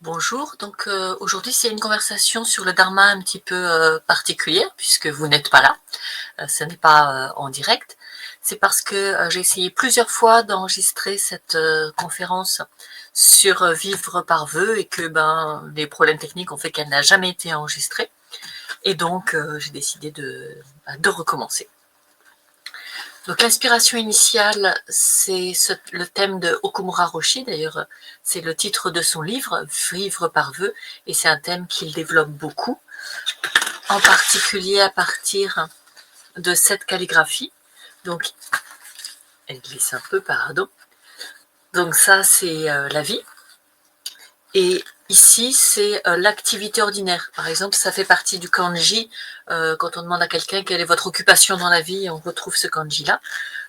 Bonjour, donc aujourd'hui c'est une conversation sur le dharma un petit peu particulière puisque vous n'êtes pas là, ce n'est pas en direct. C'est parce que j'ai essayé plusieurs fois d'enregistrer cette conférence sur vivre par vœu et que les problèmes techniques ont fait qu'elle n'a jamais été enregistrée. Et donc j'ai décidé de recommencer. Donc l'inspiration initiale, c'est le thème de Okumura Roshi, d'ailleurs c'est le titre de son livre, Vivre par vœu, et c'est un thème qu'il développe beaucoup, en particulier à partir de cette calligraphie. Donc, elle glisse un peu, pardon. Donc ça c'est la vie, et ici c'est l'activité ordinaire. Par exemple, ça fait partie du kanji, quand on demande à quelqu'un quelle est votre occupation dans la vie, on retrouve ce kanji-là.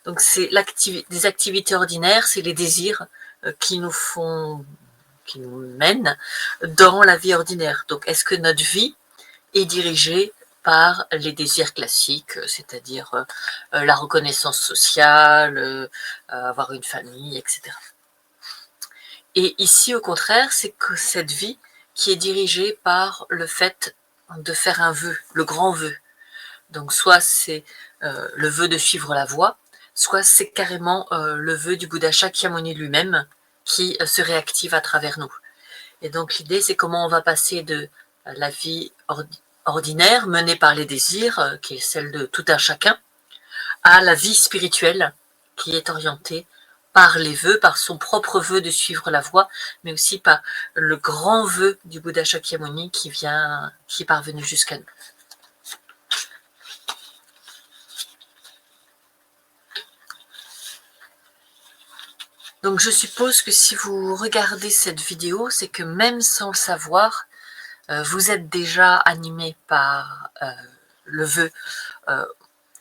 Donc c'est des activités ordinaires, c'est les désirs qui nous mènent dans la vie ordinaire. Donc est-ce que notre vie est dirigée par les désirs classiques, c'est-à-dire la reconnaissance sociale, avoir une famille, etc. Et ici, au contraire, c'est que cette vie qui est dirigée par le fait de faire un vœu, le grand vœu. Donc soit c'est le vœu de suivre la voie, soit c'est carrément le vœu du Bouddha Shakyamuni lui-même qui se réactive à travers nous. Et donc l'idée, c'est comment on va passer de la vie ordinaire menée par les désirs, qui est celle de tout un chacun, à la vie spirituelle qui est orientée par les vœux, par son propre vœu de suivre la voie, mais aussi par le grand vœu du Bouddha Shakyamuni qui est parvenu jusqu'à nous. Donc je suppose que si vous regardez cette vidéo, c'est que même sans le savoir, vous êtes déjà animé par le vœu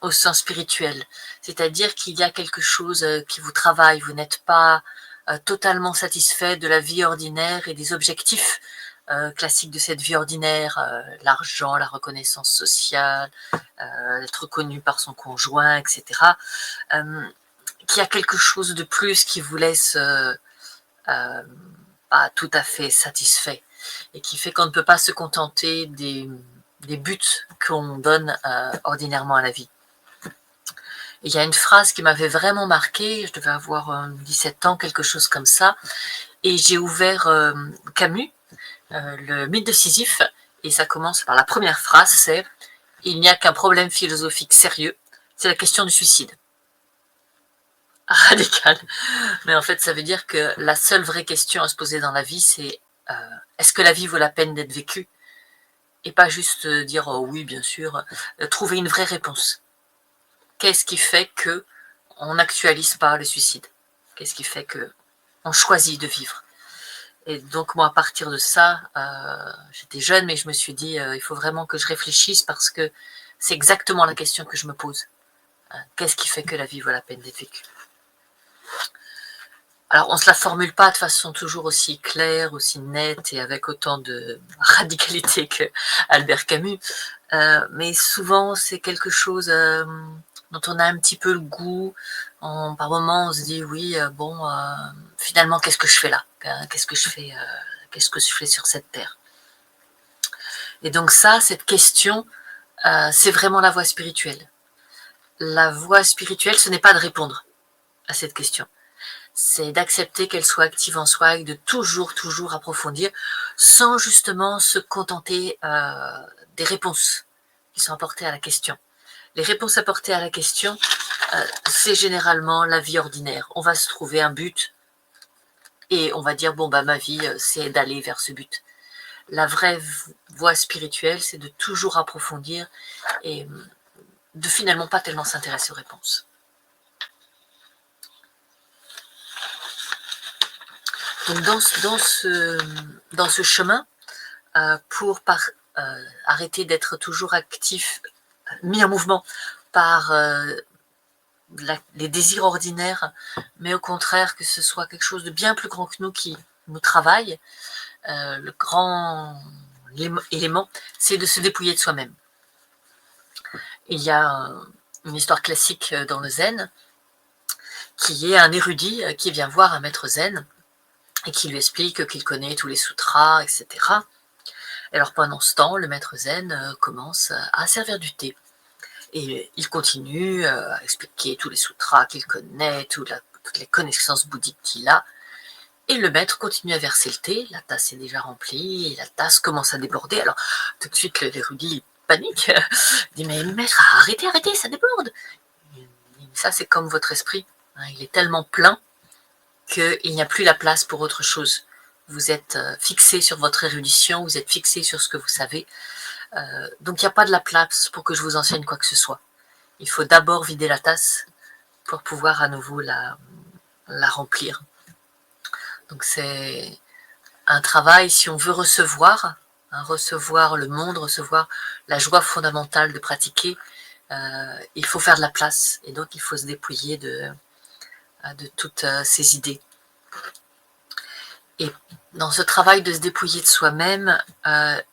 au sens spirituel. C'est-à-dire qu'il y a quelque chose qui vous travaille, vous n'êtes pas totalement satisfait de la vie ordinaire et des objectifs classiques de cette vie ordinaire, l'argent, la reconnaissance sociale, être reconnu par son conjoint, etc. Qu'il y a quelque chose de plus qui vous laisse pas tout à fait satisfait et qui fait qu'on ne peut pas se contenter des buts qu'on donne ordinairement à la vie. Il y a une phrase qui m'avait vraiment marquée, je devais avoir 17 ans, quelque chose comme ça, et j'ai ouvert Camus, le mythe de Sisyphe, et ça commence par la première phrase, c'est « Il n'y a qu'un problème philosophique sérieux, c'est la question du suicide ». Radical. Mais en fait, ça veut dire que la seule vraie question à se poser dans la vie, c'est est-ce que la vie vaut la peine d'être vécue? Et pas juste dire oh, oui, bien sûr, trouver une vraie réponse. Qu'est-ce qui fait que on n'actualise pas le suicide? Qu'est-ce qui fait que on choisit de vivre? Et donc moi, à partir de ça, j'étais jeune, mais je me suis dit, il faut vraiment que je réfléchisse parce que c'est exactement la question que je me pose. Qu'est-ce qui fait que la vie vaut la peine d'être vécue? Alors, on ne se la formule pas de façon toujours aussi claire, aussi nette et avec autant de radicalité que Albert Camus, mais souvent c'est quelque chose dont on a un petit peu le goût. Par moments, on se dit oui, finalement, qu'est-ce que je fais là? Qu'est-ce que je fais? Qu'est-ce que je fais sur cette terre? Et donc ça, cette question, c'est vraiment la voie spirituelle. La voie spirituelle, ce n'est pas de répondre à cette question. C'est d'accepter qu'elle soit active en soi et de toujours approfondir sans justement se contenter des réponses qui sont apportées à la question. Les réponses apportées à la question, c'est généralement la vie ordinaire. On va se trouver un but et on va dire, bon, ma vie, c'est d'aller vers ce but. La vraie voie spirituelle, c'est de toujours approfondir et de finalement pas tellement s'intéresser aux réponses. Donc dans ce chemin, pour arrêter d'être toujours actif, mis en mouvement par les désirs ordinaires, mais au contraire que ce soit quelque chose de bien plus grand que nous qui nous travaille, le grand élément, c'est de se dépouiller de soi-même. Il y a une histoire classique dans le zen, qui est un érudit qui vient voir un maître zen et qui lui explique qu'il connaît tous les sutras, etc. Et alors pendant ce temps, le maître zen commence à servir du thé. Et il continue à expliquer tous les sutras qu'il connaît, toutes les connaissances bouddhiques qu'il a. Et le maître continue à verser le thé, la tasse est déjà remplie, et la tasse commence à déborder. Alors tout de suite, l'érudit panique, il dit mais maître, arrêtez, arrêtez, ça déborde. Ça c'est comme votre esprit, il est tellement plein qu'il n'y a plus la place pour autre chose. Vous êtes fixé sur votre érudition, vous êtes fixé sur ce que vous savez, donc il n'y a pas de la place pour que je vous enseigne quoi que ce soit. Il faut d'abord vider la tasse pour pouvoir à nouveau la remplir. Donc c'est un travail, si on veut recevoir le monde, recevoir la joie fondamentale de pratiquer, il faut faire de la place, et donc il faut se dépouiller de toutes ces idées. Et dans ce travail de se dépouiller de soi-même,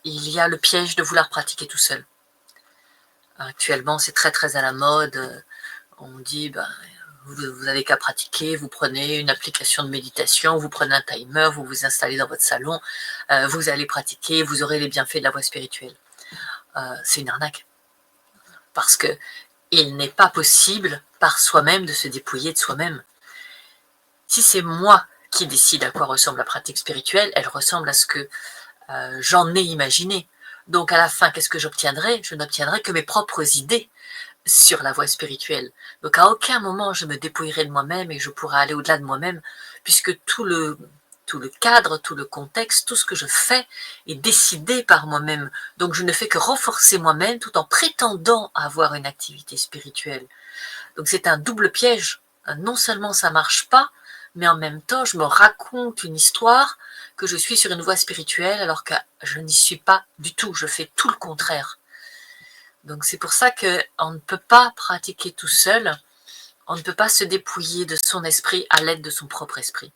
il y a le piège de vouloir pratiquer tout seul. Actuellement, c'est très très à la mode, on dit vous n'avez qu'à pratiquer, vous prenez une application de méditation, vous prenez un timer, vous vous installez dans votre salon, vous allez pratiquer, vous aurez les bienfaits de la voie spirituelle. C'est une arnaque. Parce que il n'est pas possible par soi-même de se dépouiller de soi-même. Si c'est moi qui décide à quoi ressemble la pratique spirituelle, elle ressemble à ce que j'en ai imaginé. Donc à la fin, qu'est-ce que j'obtiendrai? Je n'obtiendrai que mes propres idées sur la voie spirituelle. Donc à aucun moment je me dépouillerai de moi-même et je pourrai aller au-delà de moi-même, puisque tout le cadre, tout le contexte, tout ce que je fais est décidé par moi-même. Donc je ne fais que renforcer moi-même tout en prétendant avoir une activité spirituelle. Donc c'est un double piège. Non seulement ça marche pas, mais en même temps je me raconte une histoire que je suis sur une voie spirituelle alors que je n'y suis pas du tout, je fais tout le contraire. Donc c'est pour ça qu'on ne peut pas pratiquer tout seul, on ne peut pas se dépouiller de son esprit à l'aide de son propre esprit.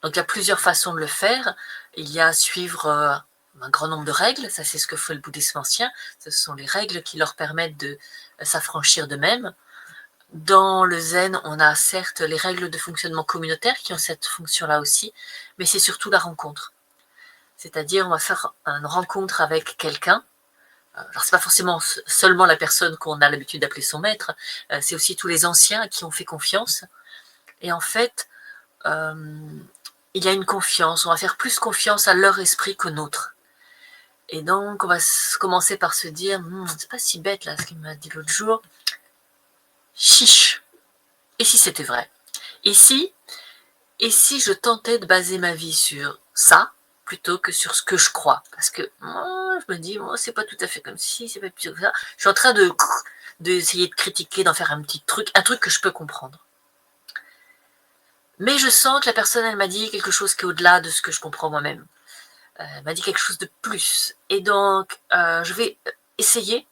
Donc il y a plusieurs façons de le faire. Il y a suivre un grand nombre de règles, ça c'est ce que fait le bouddhisme ancien, ce sont les règles qui leur permettent de s'affranchir d'eux-mêmes. Dans le zen, on a certes les règles de fonctionnement communautaire qui ont cette fonction-là aussi, mais c'est surtout la rencontre. C'est-à-dire on va faire une rencontre avec quelqu'un. Alors c'est pas forcément seulement la personne qu'on a l'habitude d'appeler son maître, c'est aussi tous les anciens qui ont fait confiance. Et en fait, il y a une confiance, on va faire plus confiance à leur esprit qu'au nôtre. Et donc on va commencer par se dire, c'est pas si bête là ce qu'il m'a dit l'autre jour, chiche, et si c'était vrai? Et si je tentais de baser ma vie sur ça, plutôt que sur ce que je crois? Parce que moi, je me dis, c'est pas tout à fait comme ci, c'est pas plus comme ça. Je suis en train d'essayer de critiquer, d'en faire un truc que je peux comprendre. Mais je sens que la personne, elle m'a dit quelque chose qui est au-delà de ce que je comprends moi-même. Elle m'a dit quelque chose de plus. Et donc, je vais essayer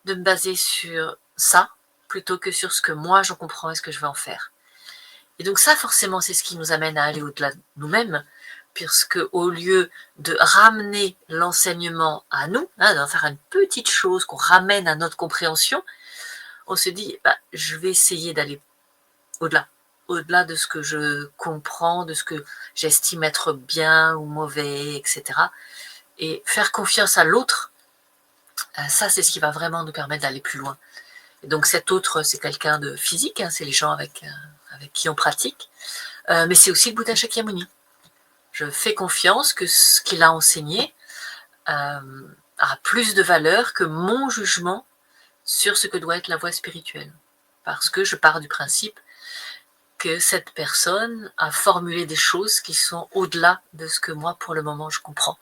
de me baser sur ça, plutôt que sur ce que moi, je comprends et ce que je veux en faire. Et donc ça, forcément, c'est ce qui nous amène à aller au-delà de nous-mêmes, puisque au lieu de ramener l'enseignement à nous, d'en faire une petite chose qu'on ramène à notre compréhension, on se dit, je vais essayer d'aller au-delà de ce que je comprends, de ce que j'estime être bien ou mauvais, etc. Et faire confiance à l'autre, ça c'est ce qui va vraiment nous permettre d'aller plus loin. Et donc cet autre, c'est quelqu'un de physique, c'est les gens avec qui on pratique, mais c'est aussi le Bouddha Shakyamuni. Je fais confiance que ce qu'il a enseigné a plus de valeur que mon jugement sur ce que doit être la voie spirituelle. Parce que je pars du principe que cette personne a formulé des choses qui sont au-delà de ce que moi, pour le moment, je comprends.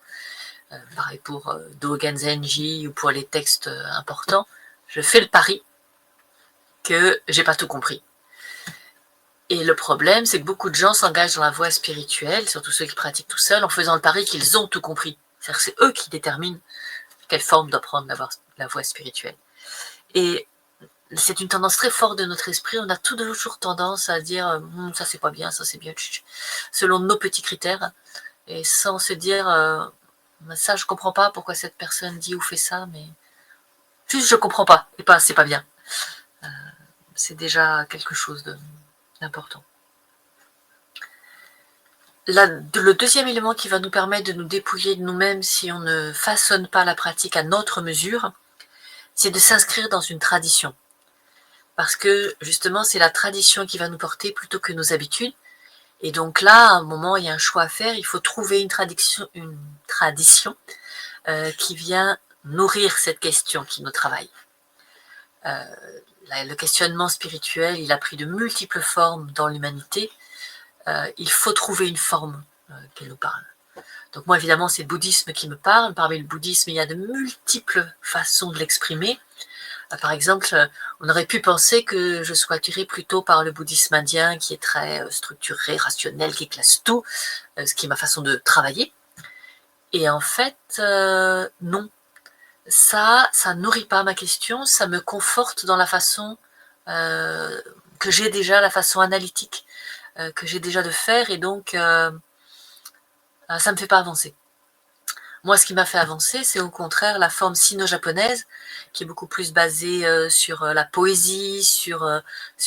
Pareil pour Dogen Zenji ou pour les textes importants, je fais le pari que j'ai pas tout compris. Et le problème, c'est que beaucoup de gens s'engagent dans la voie spirituelle, surtout ceux qui pratiquent tout seuls, en faisant le pari qu'ils ont tout compris. C'est-à-dire que c'est eux qui déterminent quelle forme doit prendre la voie spirituelle. Et c'est une tendance très forte de notre esprit. On a toujours tendance à dire ça c'est pas bien, ça c'est bien, selon nos petits critères, et sans se dire ça je comprends pas pourquoi cette personne dit ou fait ça, mais juste je comprends pas, et pas c'est pas bien. C'est déjà quelque chose d'important. Le deuxième élément qui va nous permettre de nous dépouiller de nous-mêmes si on ne façonne pas la pratique à notre mesure, c'est de s'inscrire dans une tradition. Parce que justement, c'est la tradition qui va nous porter plutôt que nos habitudes. Et donc là, à un moment, il y a un choix à faire. Il faut trouver une tradition qui vient nourrir cette question qui nous travaille. Le questionnement spirituel, il a pris de multiples formes dans l'humanité. Il faut trouver une forme qui nous parle. Donc moi, évidemment, c'est le bouddhisme qui me parle. Parmi le bouddhisme, il y a de multiples façons de l'exprimer. Par exemple, on aurait pu penser que je sois attirée plutôt par le bouddhisme indien, qui est très structuré, rationnel, qui classe tout, ce qui est ma façon de travailler. Et en fait, non. Ça nourrit pas ma question, ça me conforte dans la façon que j'ai déjà, la façon analytique que j'ai déjà de faire, et donc ça me fait pas avancer. Moi, ce qui m'a fait avancer, c'est au contraire la forme sino-japonaise, qui est beaucoup plus basée sur la poésie, sur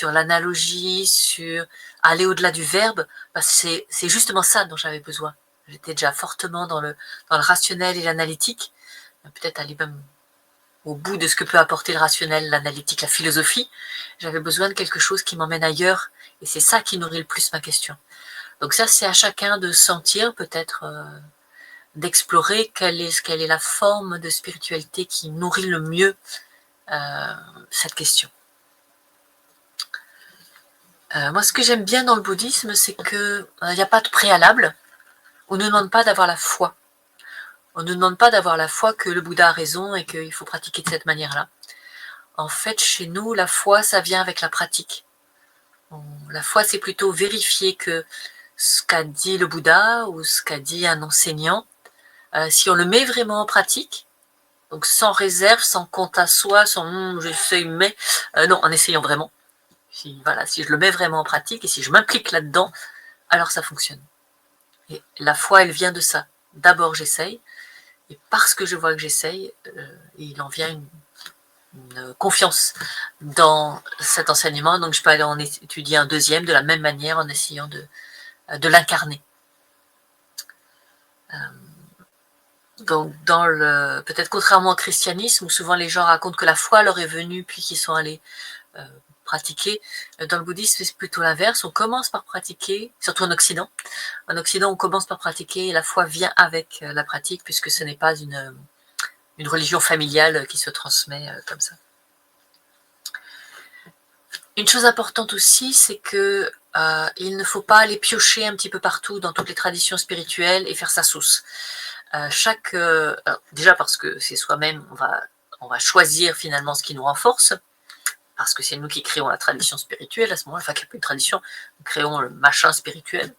l'analogie, sur aller au-delà du verbe, parce que c'est justement ça dont j'avais besoin. J'étais déjà fortement dans le rationnel et l'analytique, peut-être aller même au bout de ce que peut apporter le rationnel, l'analytique, la philosophie. J'avais besoin de quelque chose qui m'emmène ailleurs, et c'est ça qui nourrit le plus ma question. Donc ça, c'est à chacun de sentir, peut-être d'explorer quelle est la forme de spiritualité qui nourrit le mieux cette question. Moi, ce que j'aime bien dans le bouddhisme, c'est qu'il n'y a pas de préalable. On ne demande pas d'avoir la foi. On ne demande pas d'avoir la foi que le Bouddha a raison et qu'il faut pratiquer de cette manière-là. En fait, chez nous, la foi, ça vient avec la pratique. La foi, c'est plutôt vérifier que ce qu'a dit le Bouddha ou ce qu'a dit un enseignant, si on le met vraiment en pratique, donc sans réserve, sans compte à soi, sans j'essaye, mais non, en essayant vraiment. Si je le mets vraiment en pratique et si je m'implique là-dedans, alors ça fonctionne. Et la foi, elle vient de ça. D'abord, j'essaye, et parce que je vois que j'essaye, il en vient une confiance dans cet enseignement, donc je peux aller en étudier un deuxième de la même manière en essayant de l'incarner. Donc peut-être contrairement au christianisme, où souvent les gens racontent que la foi leur est venue puis qu'ils sont allés pratiquer, dans le bouddhisme c'est plutôt l'inverse, on commence par pratiquer, surtout en Occident. En Occident, on commence par pratiquer et la foi vient avec la pratique, puisque ce n'est pas une religion familiale qui se transmet comme ça. Une chose importante aussi, c'est que il ne faut pas aller piocher un petit peu partout dans toutes les traditions spirituelles et faire sa sauce. Déjà parce que c'est soi-même, on va choisir finalement ce qui nous renforce, parce que c'est nous qui créons la tradition spirituelle à ce moment-là, enfin qu'il n'y a plus de tradition, nous créons le machin spirituel.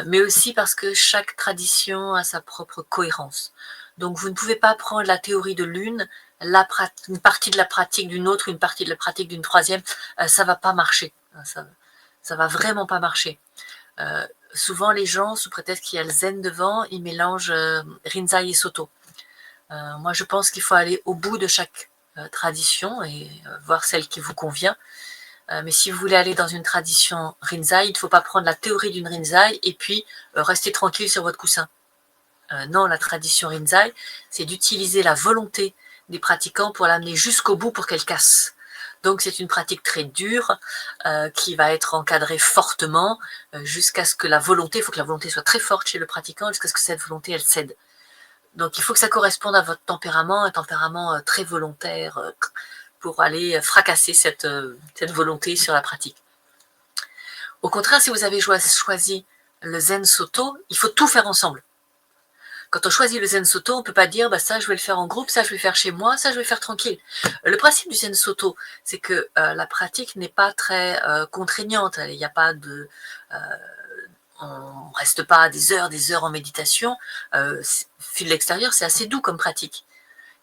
Mais aussi parce que chaque tradition a sa propre cohérence. Donc vous ne pouvez pas prendre la théorie de l'une, une partie de la pratique d'une autre, une partie de la pratique d'une troisième, ça va pas marcher. Ça va vraiment pas marcher. Souvent les gens, sous prétexte qu'il y a le zen devant, ils mélangent Rinzai et Soto. Moi je pense qu'il faut aller au bout de chaque tradition et voir celle qui vous convient. Mais si vous voulez aller dans une tradition Rinzai, il ne faut pas prendre la théorie d'une Rinzai et puis rester tranquille sur votre coussin. Non, la tradition Rinzai, c'est d'utiliser la volonté des pratiquants pour l'amener jusqu'au bout pour qu'elle casse. Donc c'est une pratique très dure qui va être encadrée fortement jusqu'à ce que il faut que la volonté soit très forte chez le pratiquant, jusqu'à ce que cette volonté, elle cède. Donc il faut que ça corresponde à votre tempérament, un tempérament très volontaire, pour aller fracasser cette volonté sur la pratique. Au contraire, si vous avez choisi le Zen Soto, il faut tout faire ensemble. Quand on choisit le Zen Soto, on ne peut pas dire ça je vais le faire en groupe, ça je vais le faire chez moi, ça je vais le faire tranquille. Le principe du Zen Soto, c'est que la pratique n'est pas très contraignante. Il n'y a pas de... on ne reste pas des heures en méditation. Fil de l'extérieur, c'est assez doux comme pratique.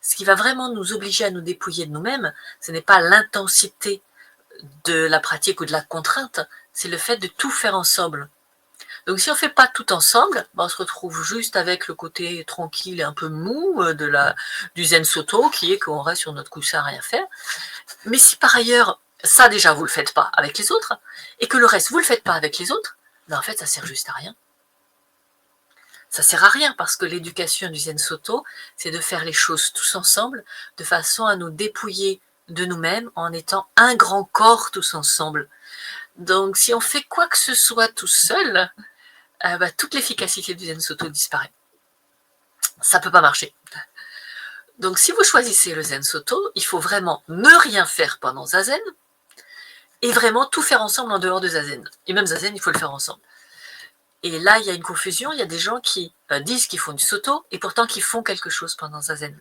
Ce qui va vraiment nous obliger à nous dépouiller de nous-mêmes, ce n'est pas l'intensité de la pratique ou de la contrainte, c'est le fait de tout faire ensemble. Donc si on ne fait pas tout ensemble, on se retrouve juste avec le côté tranquille et un peu mou du Zen Soto, qui est qu'on reste sur notre coussin à rien faire. Mais si par ailleurs, ça déjà vous ne le faites pas avec les autres, et que le reste vous ne le faites pas avec les autres, en fait ça sert juste à rien. Ça sert à rien parce que l'éducation du Zen Soto, c'est de faire les choses tous ensemble de façon à nous dépouiller de nous-mêmes en étant un grand corps tous ensemble. Donc si on fait quoi que ce soit tout seul, toute l'efficacité du Zen Soto disparaît. Ça ne peut pas marcher. Donc si vous choisissez le Zen Soto, il faut vraiment ne rien faire pendant Zazen et vraiment tout faire ensemble en dehors de Zazen. Et même Zazen, il faut le faire ensemble. Et là, il y a une confusion, il y a des gens qui disent qu'ils font du Soto et pourtant qu'ils font quelque chose pendant Zazen.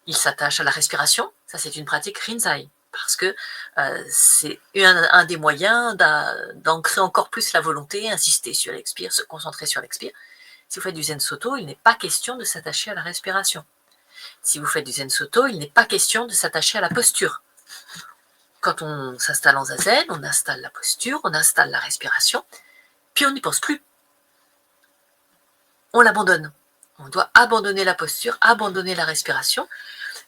Ils s'attachent à la respiration, ça c'est une pratique Rinzai, parce que c'est un des moyens d'ancrer encore plus la volonté, insister sur l'expire, se concentrer sur l'expire. Si vous faites du Zen Soto, il n'est pas question de s'attacher à la respiration. Si vous faites du Zen Soto, il n'est pas question de s'attacher à la posture. Quand on s'installe en Zazen, on installe la posture, on installe la respiration, puis on n'y pense plus. On l'abandonne. On doit abandonner la posture, abandonner la respiration.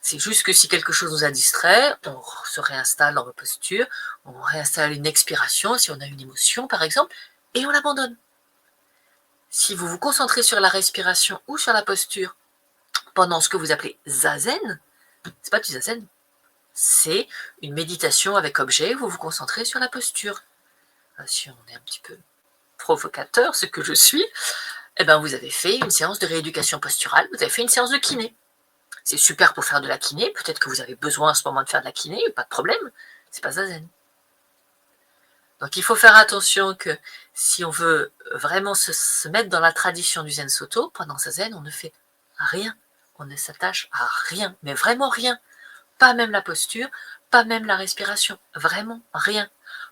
C'est juste que si quelque chose nous a distrait, on se réinstalle dans la posture, on réinstalle une expiration, si on a une émotion par exemple, et on l'abandonne. Si vous vous concentrez sur la respiration ou sur la posture pendant ce que vous appelez Zazen, c'est pas du Zazen, c'est une méditation avec objet, vous vous concentrez sur la posture. Si on est un petit peu provocateur, ce que je suis, eh ben vous avez fait une séance de rééducation posturale, vous avez fait une séance de kiné. C'est super pour faire de la kiné, peut-être que vous avez besoin à ce moment de faire de la kiné, pas de problème, c'est pas Zazen. Donc il faut faire attention que si on veut vraiment se mettre dans la tradition du Zen Soto, pendant Zazen, on ne fait rien, on ne s'attache à rien, mais vraiment rien. Pas même la posture, pas même la respiration, vraiment rien.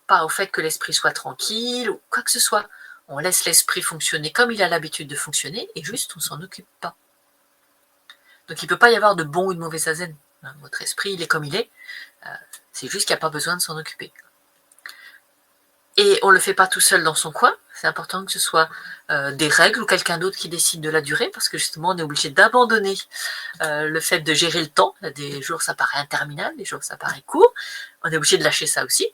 Pas au fait que l'esprit soit tranquille ou quoi que ce soit. On laisse l'esprit fonctionner comme il a l'habitude de fonctionner et juste on s'en occupe pas. Donc il ne peut pas y avoir de bon ou de mauvais Zazen. Votre esprit, il est comme il est. C'est juste qu'il n'y a pas besoin de s'en occuper. Et on ne le fait pas tout seul dans son coin. C'est important que ce soit des règles ou quelqu'un d'autre qui décide de la durée, parce que justement, on est obligé d'abandonner le fait de gérer le temps. Des jours, ça paraît interminable, des jours, ça paraît court. On est obligé de lâcher ça aussi.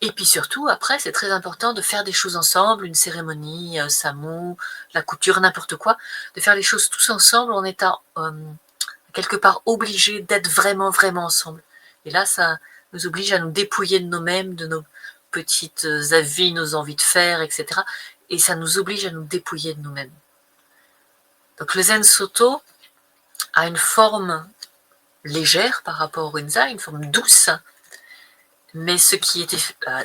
Et puis surtout, après, c'est très important de faire des choses ensemble, une cérémonie, Samu, la couture, n'importe quoi, de faire les choses tous ensemble en étant quelque part obligés d'être vraiment, vraiment ensemble. Et là, ça nous oblige à nous dépouiller de nous-mêmes, de nos petites avis, nos envies de faire, etc. Et ça nous oblige à nous dépouiller de nous-mêmes. Donc le Zen Soto a une forme légère par rapport au Rinzai, une forme douce, mais ce qui est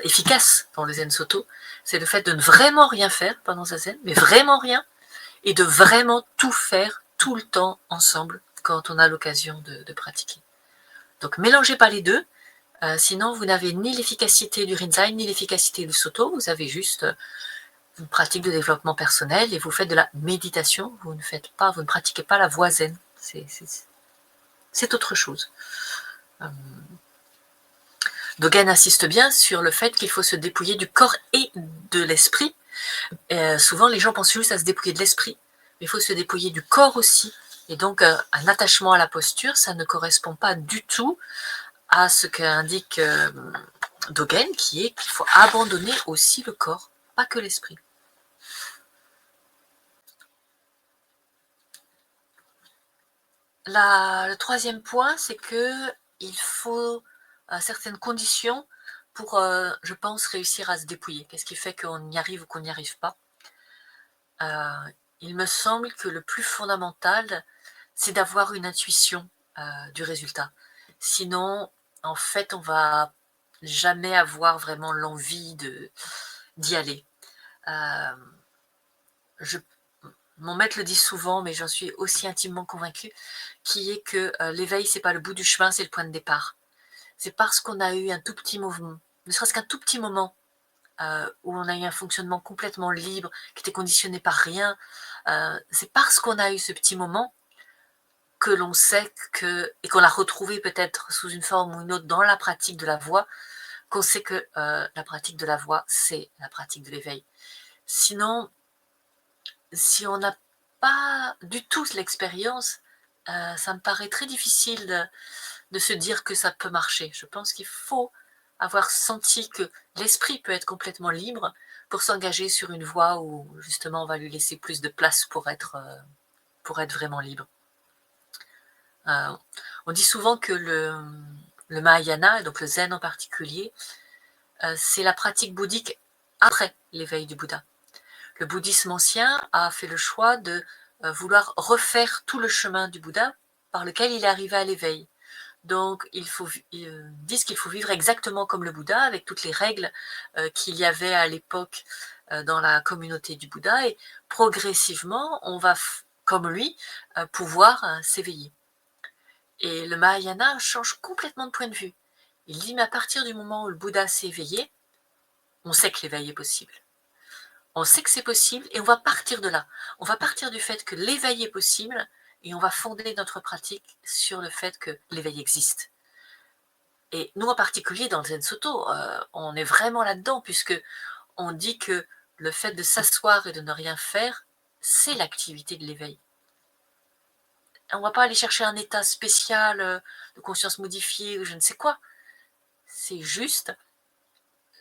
efficace dans le Zen Soto, c'est le fait de ne vraiment rien faire pendant Zazen, mais vraiment rien, et de vraiment tout faire tout le temps ensemble quand on a l'occasion de pratiquer. Donc mélangez pas les deux, sinon vous n'avez ni l'efficacité du Rinzai, ni l'efficacité du Soto, vous avez juste une pratique de développement personnel et vous faites de la méditation, vous ne pratiquez pas la voie zen, c'est autre chose. Dogen insiste bien sur le fait qu'il faut se dépouiller du corps et de l'esprit. Souvent les gens pensent juste à se dépouiller de l'esprit, mais il faut se dépouiller du corps aussi. Et donc un attachement à la posture, ça ne correspond pas du tout à ce qu'indique Dogen, qui est qu'il faut abandonner aussi le corps, pas que l'esprit. Le troisième point, c'est qu'il faut certaines conditions pour, je pense, réussir à se dépouiller. Qu'est-ce qui fait qu'on y arrive ou qu'on n'y arrive pas? Il me semble que le plus fondamental, c'est d'avoir une intuition du résultat. Sinon, en fait, on va jamais avoir vraiment l'envie d'y aller. Mon maître le dit souvent, mais j'en suis aussi intimement convaincue, qui est que l'éveil, c'est pas le bout du chemin, c'est le point de départ. C'est parce qu'on a eu un tout petit mouvement, ne serait-ce qu'un tout petit moment, où on a eu un fonctionnement complètement libre, qui était conditionné par rien, c'est parce qu'on a eu ce petit moment que l'on sait et qu'on l'a retrouvé peut-être sous une forme ou une autre dans la pratique de la voie, qu'on sait que la pratique de la voie, c'est la pratique de l'éveil. Sinon, si on n'a pas du tout l'expérience, ça me paraît très difficile de se dire que ça peut marcher. Je pense qu'il faut avoir senti que l'esprit peut être complètement libre pour s'engager sur une voie où justement on va lui laisser plus de place pour être vraiment libre. On dit souvent que le Mahayana, et donc le Zen en particulier, c'est la pratique bouddhique après l'éveil du Bouddha. Le bouddhisme ancien a fait le choix de vouloir refaire tout le chemin du Bouddha par lequel il est arrivé à l'éveil. Donc, ils disent qu'il faut vivre exactement comme le Bouddha, avec toutes les règles qu'il y avait à l'époque dans la communauté du Bouddha, et progressivement, on va, comme lui, pouvoir s'éveiller. Et le Mahayana change complètement de point de vue. Il dit, mais à partir du moment où le Bouddha s'est éveillé, on sait que l'éveil est possible. On sait que c'est possible et on va partir de là. On va partir du fait que l'éveil est possible et on va fonder notre pratique sur le fait que l'éveil existe. Et nous en particulier dans le Zen Soto, on est vraiment là-dedans puisque on dit que le fait de s'asseoir et de ne rien faire, c'est l'activité de l'éveil. On ne va pas aller chercher un état spécial de conscience modifiée ou je ne sais quoi. C'est juste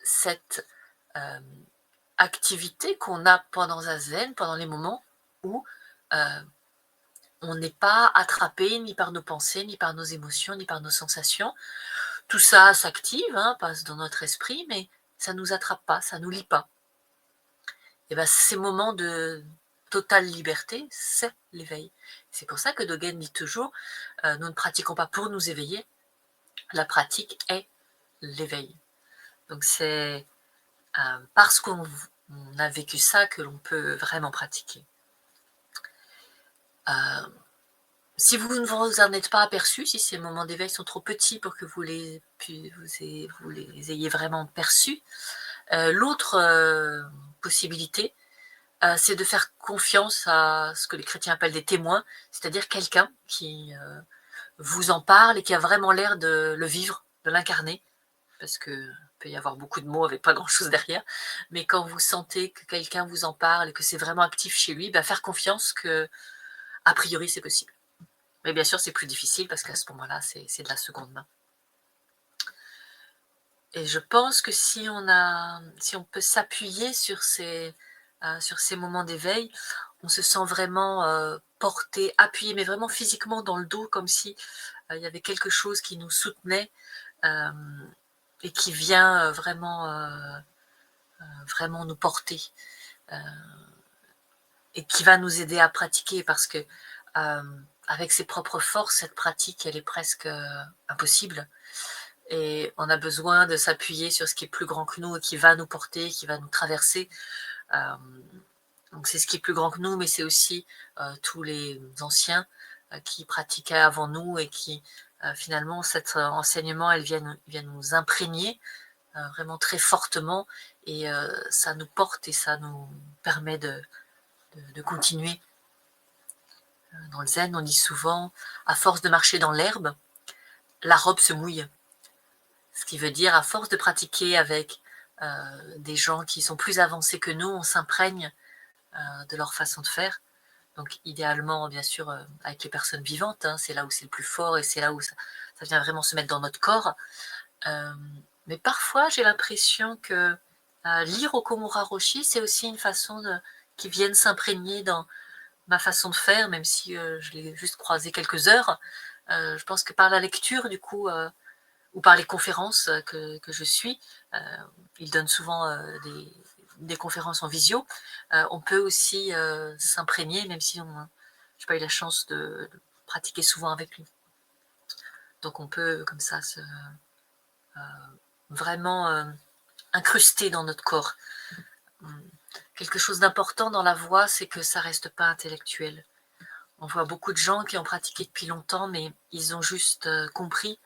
cette activité qu'on a pendant Zazen, pendant les moments où on n'est pas attrapé ni par nos pensées, ni par nos émotions, ni par nos sensations. Tout ça s'active, passe dans notre esprit, mais ça ne nous attrape pas, ça ne nous lie pas. Et bien, ces moments de totale liberté, c'est l'éveil. C'est pour ça que Dogen dit toujours, nous ne pratiquons pas pour nous éveiller, la pratique est l'éveil. Donc c'est parce qu'on a vécu ça que l'on peut vraiment pratiquer. Si vous ne vous en êtes pas aperçu, si ces moments d'éveil sont trop petits pour que vous les ayez vraiment perçus, l'autre possibilité, c'est de faire confiance à ce que les chrétiens appellent des témoins, c'est-à-dire quelqu'un qui vous en parle et qui a vraiment l'air de le vivre, de l'incarner, parce que peut y avoir beaucoup de mots avec pas grand-chose derrière, mais quand vous sentez que quelqu'un vous en parle et que c'est vraiment actif chez lui, faire confiance que, a priori, c'est possible. Mais bien sûr, c'est plus difficile parce qu'à ce moment-là, c'est de la seconde main. Et je pense que si on peut s'appuyer sur ces moments d'éveil, on se sent vraiment porté, appuyé, mais vraiment physiquement dans le dos, comme si il y avait quelque chose qui nous soutenait et qui vient vraiment nous porter et qui va nous aider à pratiquer parce que avec ses propres forces, cette pratique, elle est presque impossible. Et on a besoin de s'appuyer sur ce qui est plus grand que nous et qui va nous porter, qui va nous traverser. Donc c'est ce qui est plus grand que nous, mais c'est aussi tous les anciens qui pratiquaient avant nous et qui, finalement, cet enseignement, elle vient nous imprégner vraiment très fortement et ça nous porte et ça nous permet de continuer. Dans le zen, on dit souvent, à force de marcher dans l'herbe, la robe se mouille. Ce qui veut dire, à force de pratiquer avec des gens qui sont plus avancés que nous, on s'imprègne de leur façon de faire. Donc idéalement, bien sûr, avec les personnes vivantes, c'est là où c'est le plus fort et c'est là où ça vient vraiment se mettre dans notre corps. Mais parfois, j'ai l'impression que lire Okumura Roshi, c'est aussi une façon qui vienne s'imprégner dans ma façon de faire, même si je l'ai juste croisé quelques heures. Je pense que par la lecture, du coup, ou par les conférences que je suis, il donne souvent des conférences en visio, on peut aussi s'imprégner, même si je n'ai pas eu la chance de pratiquer souvent avec lui. Donc on peut comme ça vraiment incruster dans notre corps. Quelque chose d'important dans la voie, c'est que ça ne reste pas intellectuel. On voit beaucoup de gens qui ont pratiqué depuis longtemps, mais ils ont juste compris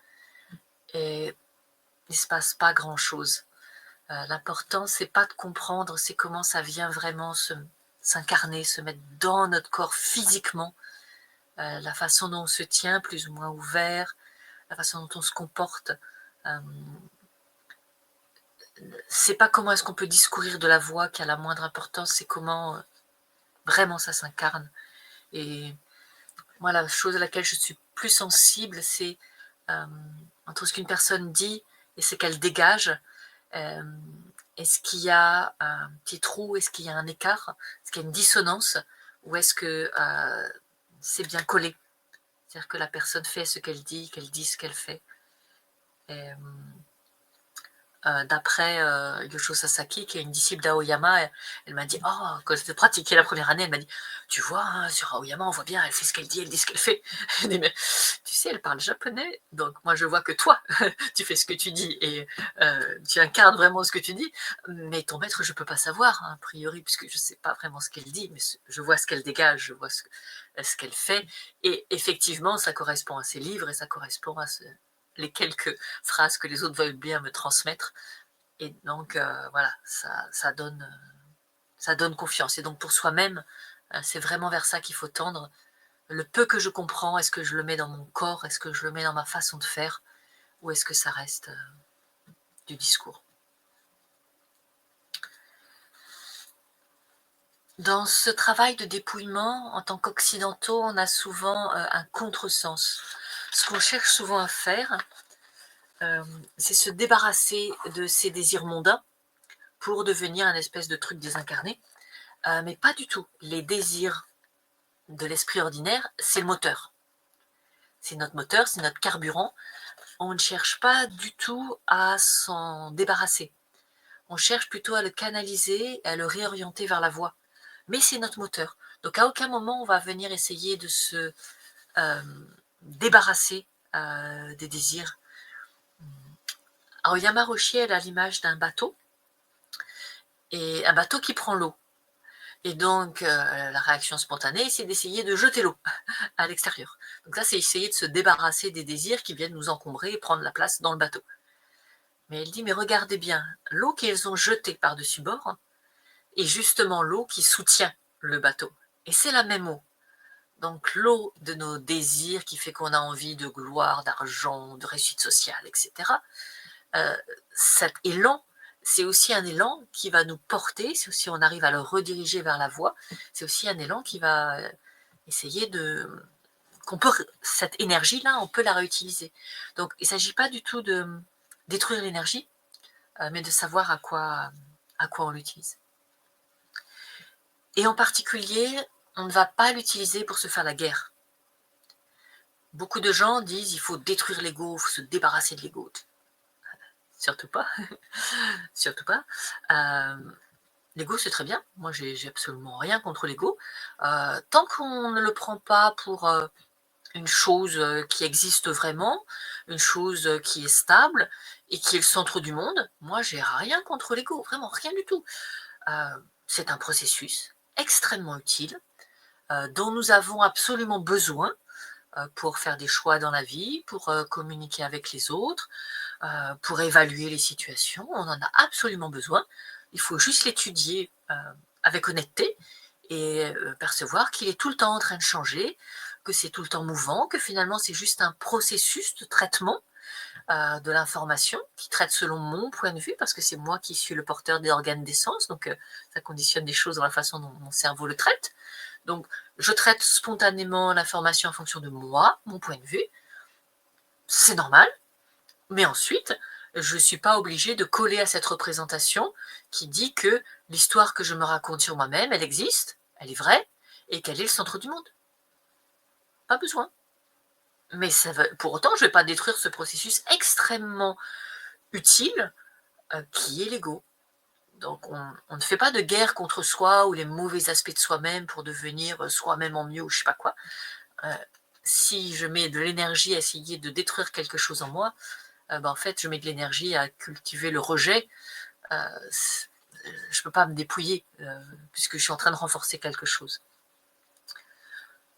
et il ne se passe pas grand-chose. L'important, c'est pas de comprendre, c'est comment ça vient vraiment s'incarner, se mettre dans notre corps physiquement, la façon dont on se tient, plus ou moins ouvert, la façon dont on se comporte. C'est pas comment est-ce qu'on peut discourir de la voix qui a la moindre importance, c'est comment vraiment ça s'incarne. Et moi, la chose à laquelle je suis plus sensible, c'est entre ce qu'une personne dit et ce qu'elle dégage. Est-ce qu'il y a un petit trou? Est-ce qu'il y a un écart? Est-ce qu'il y a une dissonance? Ou est-ce que c'est bien collé? C'est-à-dire que la personne fait ce qu'elle dit ce qu'elle fait. Et, d'après Yosho Sasaki, qui est une disciple d'Aoyama, elle m'a dit, oh, quand j'ai pratiqué la première année, elle m'a dit, tu vois, hein, sur Aoyama, on voit bien, elle fait ce qu'elle dit ce qu'elle fait. Elle dit, mais tu sais, elle parle japonais, donc moi je vois que toi, tu fais ce que tu dis et tu incarnes vraiment ce que tu dis, mais ton maître, je peux pas savoir, hein, a priori, puisque je sais pas vraiment ce qu'elle dit, mais je vois ce qu'elle dégage, je vois ce qu'elle fait, et effectivement, ça correspond à ses livres et ça correspond à les quelques phrases que les autres veulent bien me transmettre. Et donc, voilà, ça donne confiance. Et donc, pour soi-même, c'est vraiment vers ça qu'il faut tendre. Le peu que je comprends, est-ce que je le mets dans mon corps? Est-ce que je le mets dans ma façon de faire? Ou est-ce que ça reste du discours? Dans ce travail de dépouillement, en tant qu'occidentaux, on a souvent un contresens. Ce qu'on cherche souvent à faire, c'est se débarrasser de ces désirs mondains pour devenir un espèce de truc désincarné. Mais pas du tout. Les désirs de l'esprit ordinaire, c'est le moteur. C'est notre moteur, c'est notre carburant. On ne cherche pas du tout à s'en débarrasser. On cherche plutôt à le canaliser, à le réorienter vers la voie. Mais c'est notre moteur. Donc à aucun moment on va venir essayer de se débarrasser des désirs. Aoyama Roshi, elle a l'image d'un bateau, et un bateau qui prend l'eau. Et donc, la réaction spontanée, c'est d'essayer de jeter l'eau à l'extérieur. Donc ça, c'est essayer de se débarrasser des désirs qui viennent nous encombrer et prendre la place dans le bateau. Mais elle dit, mais regardez bien, l'eau qu'elles ont jetée par-dessus bord est justement l'eau qui soutient le bateau. Et c'est la même eau. Donc l'eau de nos désirs qui fait qu'on a envie de gloire, d'argent, de réussite sociale, etc. Cet élan, c'est aussi un élan qui va nous porter, c'est aussi on arrive à le rediriger vers la voie, c'est aussi un élan qui va essayer de cette énergie-là, on peut la réutiliser. Donc il ne s'agit pas du tout de détruire l'énergie, mais de savoir à quoi on l'utilise. Et en particulier, on ne va pas l'utiliser pour se faire la guerre. Beaucoup de gens disent il faut détruire l'ego, il faut se débarrasser de l'ego. Surtout pas. Surtout pas. L'ego, c'est très bien. Moi, j'ai absolument rien contre l'ego. Tant qu'on ne le prend pas pour une chose qui existe vraiment, une chose qui est stable et qui est le centre du monde, moi, j'ai rien contre l'ego, vraiment rien du tout. C'est un processus extrêmement utile dont nous avons absolument besoin pour faire des choix dans la vie, pour communiquer avec les autres, pour évaluer les situations. On en a absolument besoin. Il faut juste l'étudier avec honnêteté et percevoir qu'il est tout le temps en train de changer, que c'est tout le temps mouvant, que finalement c'est juste un processus de traitement de l'information qui traite selon mon point de vue, parce que c'est moi qui suis le porteur des organes d'essence, donc ça conditionne des choses dans la façon dont mon cerveau le traite. Donc je traite spontanément l'information en fonction de moi, mon point de vue, c'est normal, mais ensuite, je ne suis pas obligée de coller à cette représentation qui dit que l'histoire que je me raconte sur moi-même, elle existe, elle est vraie, et qu'elle est le centre du monde. Pas besoin. Mais pour autant, je ne vais pas détruire ce processus extrêmement utile qui est l'ego. Donc on ne fait pas de guerre contre soi ou les mauvais aspects de soi-même pour devenir soi-même en mieux ou je ne sais pas quoi. Si je mets de l'énergie à essayer de détruire quelque chose en moi, en fait, je mets de l'énergie à cultiver le rejet. Je ne peux pas me dépouiller puisque je suis en train de renforcer quelque chose.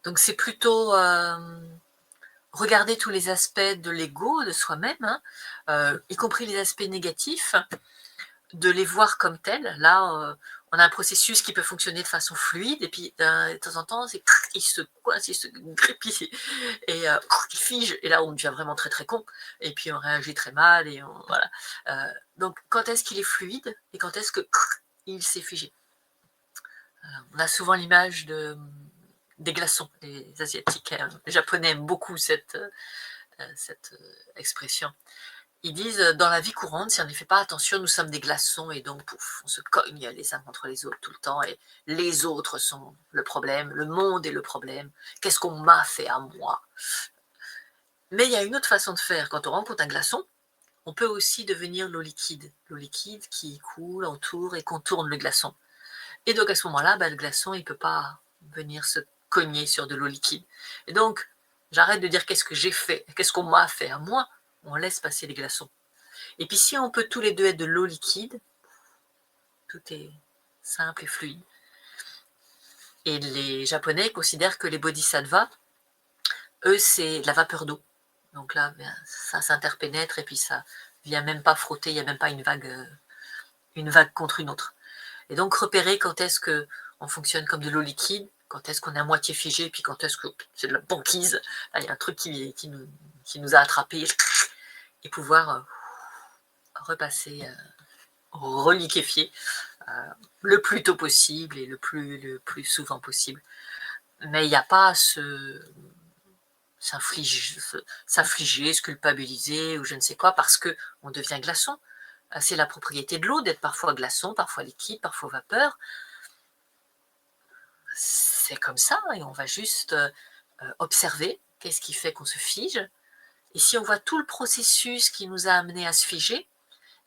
Donc c'est plutôt regarder tous les aspects de l'ego, de soi-même, y compris les aspects négatifs, de les voir comme tels. Là, on a un processus qui peut fonctionner de façon fluide, et puis de temps en temps, il se coince, il se grippe, et il fige, et là, on devient vraiment très très con, et puis on réagit très mal, et voilà. Donc, quand est-ce qu'il est fluide, et quand est-ce que il s'est figé? On a souvent l'image des glaçons. Les Asiatiques, les Japonais aiment beaucoup cette expression. Ils disent, dans la vie courante, si on n'y fait pas attention, nous sommes des glaçons et donc pouf, on se cogne les uns contre les autres tout le temps et les autres sont le problème, le monde est le problème. Qu'est-ce qu'on m'a fait à moi? Mais il y a une autre façon de faire. Quand on rencontre un glaçon, on peut aussi devenir l'eau liquide qui coule, entoure et contourne le glaçon. Et donc à ce moment-là, le glaçon, il ne peut pas venir se cogner sur de l'eau liquide. Et donc, j'arrête de dire qu'est-ce que j'ai fait, qu'est-ce qu'on m'a fait à moi, on laisse passer les glaçons. Et puis si on peut tous les deux être de l'eau liquide, tout est simple et fluide. Et les Japonais considèrent que les bodhisattvas, eux, c'est de la vapeur d'eau. Donc là, ça s'interpénètre et puis ça vient même pas frotter, il n'y a même pas une vague contre une autre. Et donc repérer quand est-ce qu'on fonctionne comme de l'eau liquide, quand est-ce qu'on est à moitié figé, puis quand est-ce que c'est de la banquise, là, il y a un truc qui nous a attrapés, et pouvoir repasser, reliquéfier le plus tôt possible et le plus souvent possible. Mais il n'y a pas à s'affliger, se culpabiliser ou je ne sais quoi parce qu'on devient glaçon. C'est la propriété de l'eau d'être parfois glaçon, parfois liquide, parfois vapeur. C'est comme ça et on va juste observer qu'est-ce qui fait qu'on se fige. Et si on voit tout le processus qui nous a amené à se figer,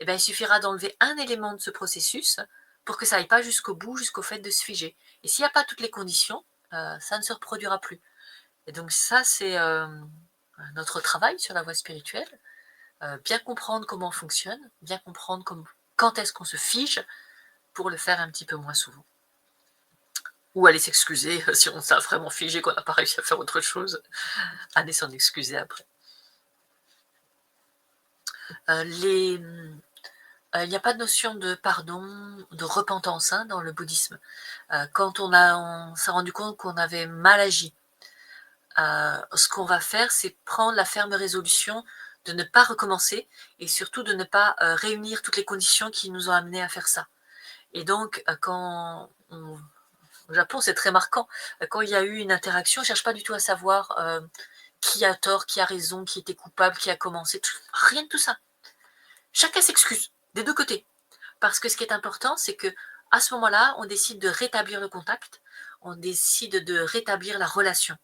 eh bien, il suffira d'enlever un élément de ce processus pour que ça n'aille pas jusqu'au bout, jusqu'au fait de se figer. Et s'il n'y a pas toutes les conditions, ça ne se reproduira plus. Et donc ça, c'est notre travail sur la voie spirituelle. Bien comprendre comment on fonctionne, bien comprendre quand est-ce qu'on se fige pour le faire un petit peu moins souvent. Ou aller s'excuser si on s'est vraiment figé, qu'on n'a pas réussi à faire autre chose, aller s'en excuser après. Il n'y a pas de notion de pardon, de repentance dans le bouddhisme. Quand on s'est rendu compte qu'on avait mal agi, ce qu'on va faire, c'est prendre la ferme résolution de ne pas recommencer et surtout de ne pas réunir toutes les conditions qui nous ont amenés à faire ça. Et donc, au Japon, c'est très marquant. Quand il y a eu une interaction, on ne cherche pas du tout à savoir qui a tort, qui a raison, qui était coupable, qui a commencé. Rien de tout ça. Chacun s'excuse, des deux côtés. Parce que ce qui est important, c'est que à ce moment-là, on décide de rétablir le contact, on décide de rétablir la relation.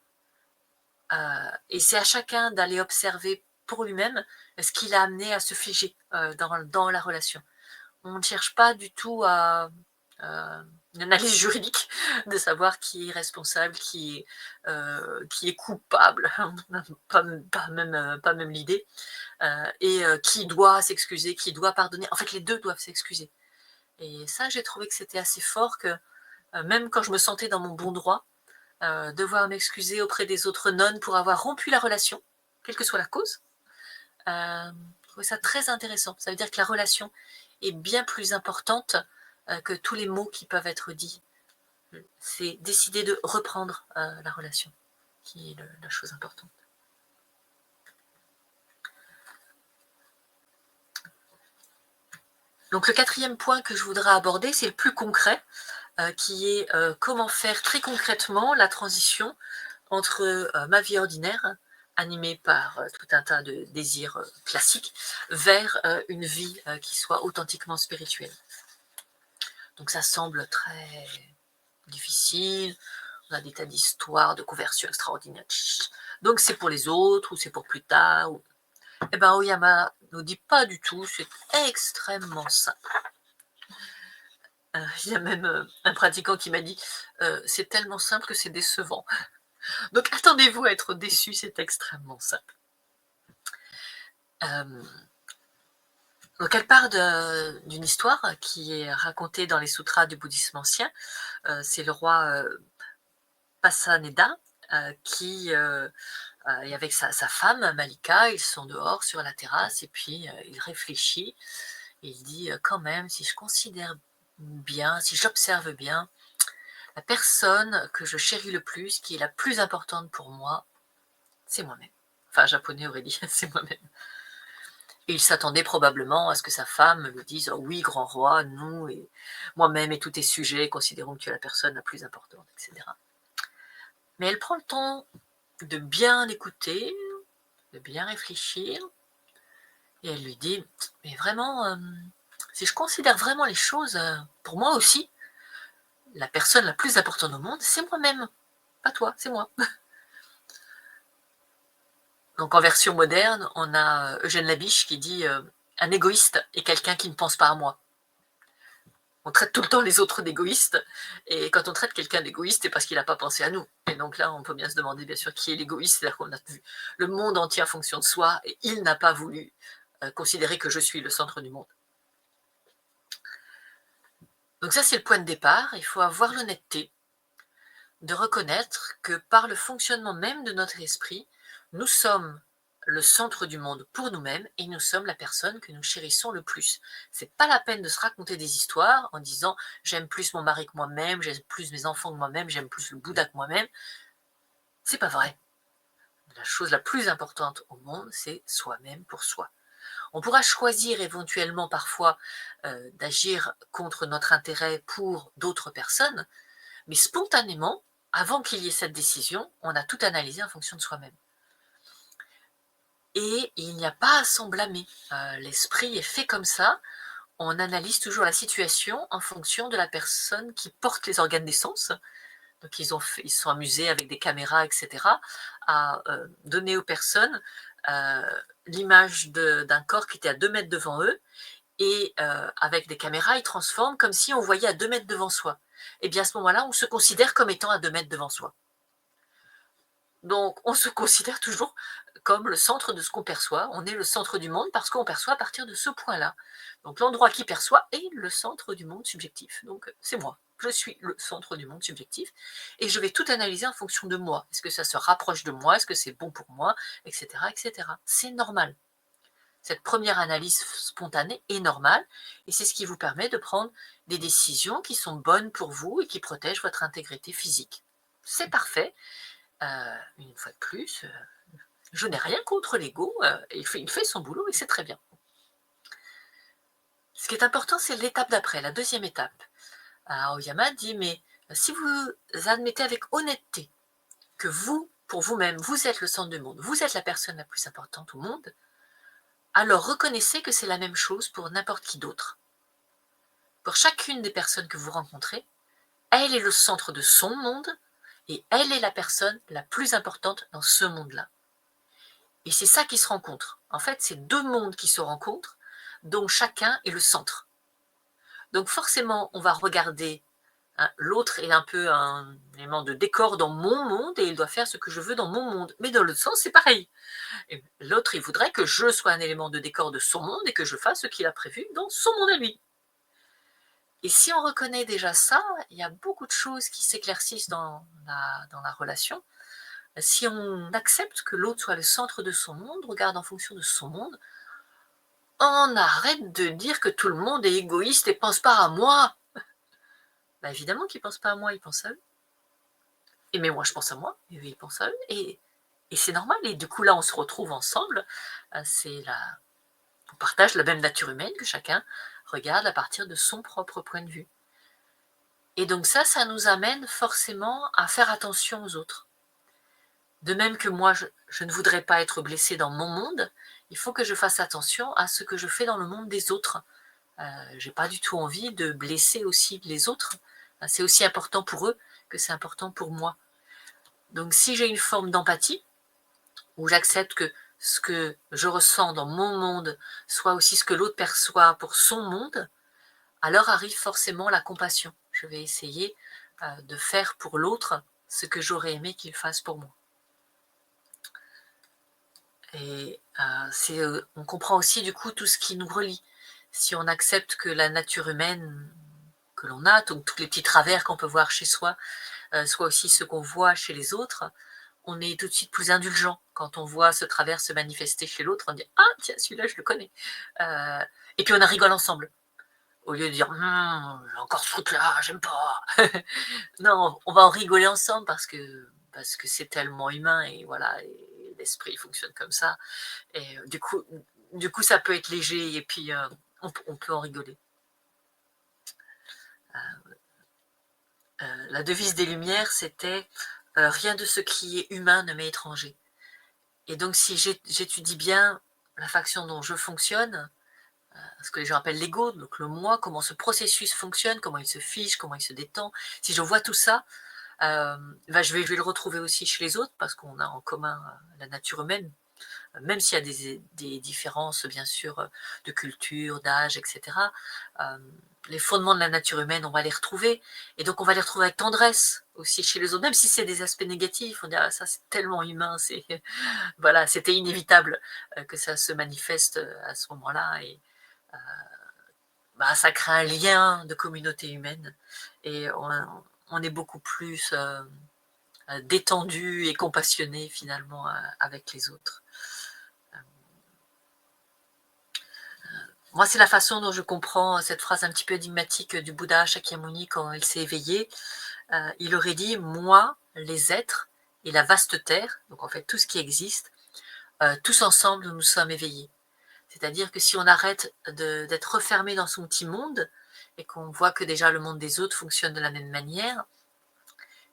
Et c'est à chacun d'aller observer pour lui-même ce qui l'a amené à se figer dans la relation. On ne cherche pas du tout à une analyse juridique de savoir qui est responsable, qui est coupable, pas même l'idée, et qui doit s'excuser, qui doit pardonner. En fait, les deux doivent s'excuser. Et ça, j'ai trouvé que c'était assez fort que même quand je me sentais dans mon bon droit, devoir m'excuser auprès des autres nonnes pour avoir rompu la relation, quelle que soit la cause, je trouvais ça très intéressant. Ça veut dire que la relation est bien plus importante que tous les mots qui peuvent être dits. C'est décider de reprendre la relation qui est la chose importante. Donc le quatrième point que je voudrais aborder, c'est le plus concret, qui est comment faire très concrètement la transition entre ma vie ordinaire, animée par tout un tas de désirs classiques, vers une vie qui soit authentiquement spirituelle. Donc ça semble très difficile, on a des tas d'histoires de conversion extraordinaires. Donc c'est pour les autres ou c'est pour plus tard. Eh bien, Oyama ne nous dit pas du tout, c'est extrêmement simple. Il y a même un pratiquant qui m'a dit c'est tellement simple que c'est décevant. Donc attendez-vous à être déçu, c'est extrêmement simple. Donc elle part d'une histoire qui est racontée dans les sutras du bouddhisme ancien. C'est le roi Pasaneda qui, avec sa femme Malika, ils sont dehors sur la terrasse et puis il réfléchit et il dit quand même, si je considère bien, si j'observe bien, la personne que je chéris le plus, qui est la plus importante pour moi, c'est moi-même. Enfin, japonais aurait dit, c'est moi-même. Et il s'attendait probablement à ce que sa femme lui dise oh, oui, grand roi, nous, et moi-même et tous tes sujets, considérons que tu es la personne la plus importante, etc. Mais elle prend le temps de bien l'écouter, de bien réfléchir, Et elle lui dit: «Mais vraiment, si je considère vraiment les choses, pour moi aussi, la personne la plus importante au monde, c'est moi-même, pas toi, c'est moi». Donc en version moderne, on a Eugène Labiche qui dit un égoïste est quelqu'un qui ne pense pas à moi. On traite tout le temps les autres d'égoïstes, et quand on traite quelqu'un d'égoïste, c'est parce qu'il n'a pas pensé à nous. Et donc là, on peut bien se demander, bien sûr, qui est l'égoïste, c'est-à-dire qu'on a vu le monde entier en fonction de soi, et il n'a pas voulu considérer que je suis le centre du monde. Donc ça, c'est le point de départ. Il faut avoir l'honnêteté de reconnaître que par le fonctionnement même de notre esprit, nous sommes le centre du monde pour nous-mêmes et nous sommes la personne que nous chérissons le plus. C'est pas la peine de se raconter des histoires en disant j'aime plus mon mari que moi-même, j'aime plus mes enfants que moi-même, j'aime plus le Bouddha que moi-même. C'est pas vrai. La chose la plus importante au monde, c'est soi-même pour soi. On pourra choisir éventuellement parfois d'agir contre notre intérêt pour d'autres personnes, mais spontanément, avant qu'il y ait cette décision, on a tout analysé en fonction de soi-même. Et il n'y a pas à s'en blâmer. L'esprit est fait comme ça. On analyse toujours la situation en fonction de la personne qui porte les organes des sens. Donc ils se sont amusés avec des caméras, etc., à donner aux personnes l'image d'un corps qui était à 2 mètres devant eux, et avec des caméras, ils transforment comme si on voyait à 2 mètres devant soi. Et bien à ce moment-là, on se considère comme étant à 2 mètres devant soi. Donc on se considère toujours comme le centre de ce qu'on perçoit. On est le centre du monde parce qu'on perçoit à partir de ce point-là. Donc l'endroit qui perçoit est le centre du monde subjectif. Donc c'est moi. Je suis le centre du monde subjectif et je vais tout analyser en fonction de moi. Est-ce que ça se rapproche de moi? Est-ce que c'est bon pour moi? Etc. etc. C'est normal. Cette première analyse spontanée est normale et c'est ce qui vous permet de prendre des décisions qui sont bonnes pour vous et qui protègent votre intégrité physique. C'est parfait. Une fois de plus, je n'ai rien contre l'ego, il fait son boulot et c'est très bien. Ce qui est important, c'est l'étape d'après, la deuxième étape. Aoyama dit, mais si vous admettez avec honnêteté que vous, pour vous-même, vous êtes le centre du monde, vous êtes la personne la plus importante au monde, alors reconnaissez que c'est la même chose pour n'importe qui d'autre. Pour chacune des personnes que vous rencontrez, elle est le centre de son monde et elle est la personne la plus importante dans ce monde-là. Et c'est ça qui se rencontre. En fait, c'est deux mondes qui se rencontrent, dont chacun est le centre. Donc forcément, on va regarder, hein, l'autre est un peu un élément de décor dans mon monde et il doit faire ce que je veux dans mon monde. Mais dans l'autre sens, c'est pareil. L'autre, il voudrait que je sois un élément de décor de son monde et que je fasse ce qu'il a prévu dans son monde à lui. Et si on reconnaît déjà ça, il y a beaucoup de choses qui s'éclaircissent dans la relation. Si on accepte que l'autre soit le centre de son monde, regarde en fonction de son monde, on arrête de dire que tout le monde est égoïste et pense pas à moi. Bah évidemment qu'ils pensent pas à moi, ils pensent à eux. Et mais moi je pense à moi, et eux ils pensent à eux, et c'est normal. Et du coup là on se retrouve ensemble, on partage la même nature humaine que chacun regarde à partir de son propre point de vue. Et donc ça nous amène forcément à faire attention aux autres. De même que moi, je ne voudrais pas être blessée dans mon monde, il faut que je fasse attention à ce que je fais dans le monde des autres. J'ai pas du tout envie de blesser aussi les autres. C'est aussi important pour eux que c'est important pour moi. Donc si j'ai une forme d'empathie, où j'accepte que ce que je ressens dans mon monde soit aussi ce que l'autre perçoit pour son monde, alors arrive forcément la compassion. Je vais essayer de faire pour l'autre ce que j'aurais aimé qu'il fasse pour moi. Et on comprend aussi du coup tout ce qui nous relie. Si on accepte que la nature humaine que l'on a, donc tous les petits travers qu'on peut voir chez soi, soit aussi ce qu'on voit chez les autres, on est tout de suite plus indulgent. Quand on voit ce travers se manifester chez l'autre, on dit « Ah, tiens, celui-là, je le connais ». Et puis on en rigole ensemble. Au lieu de dire « Encore ce truc-là, j'aime pas ». Non, on va en rigoler ensemble parce que c'est tellement humain et voilà, et l'esprit fonctionne comme ça. Et du coup, ça peut être léger et puis on peut en rigoler. La devise des Lumières, c'était rien de ce qui est humain ne m'est étranger. Et donc, si j'étudie bien la façon dont je fonctionne, ce que les gens appellent l'ego, donc le moi, comment ce processus fonctionne, comment il se fiche, comment il se détend. Si je vois tout ça, je vais le retrouver aussi chez les autres parce qu'on a en commun la nature humaine, même s'il y a des différences, bien sûr, de culture, d'âge, etc. Les fondements de la nature humaine, on va les retrouver. Et donc, on va les retrouver avec tendresse aussi chez les autres, même si c'est des aspects négatifs. On dit, ah, ça, c'est tellement humain, voilà, c'était inévitable que ça se manifeste à ce moment-là. Et ça crée un lien de communauté humaine. Et on est beaucoup plus détendu et compassionné, finalement, avec les autres. Moi, c'est la façon dont je comprends cette phrase un petit peu énigmatique du Bouddha Shakyamuni quand il s'est éveillé. Il aurait dit « Moi, les êtres et la vaste terre », donc en fait tout ce qui existe, tous ensemble nous sommes éveillés. C'est-à-dire que si on arrête d'être refermé dans son petit monde et qu'on voit que déjà le monde des autres fonctionne de la même manière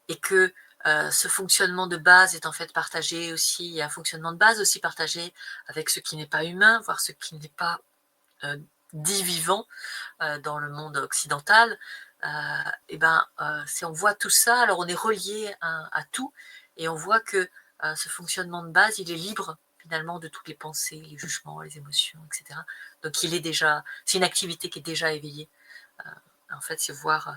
et que ce fonctionnement de base est en fait partagé aussi, il y a un fonctionnement de base aussi partagé avec ce qui n'est pas humain, voire ce qui n'est pas dit vivant dans le monde occidental, si on voit tout ça, alors on est relié à tout et on voit que ce fonctionnement de base, il est libre finalement de toutes les pensées, les jugements, les émotions, etc. Donc il est déjà, c'est une activité qui est déjà éveillée. En fait, c'est voir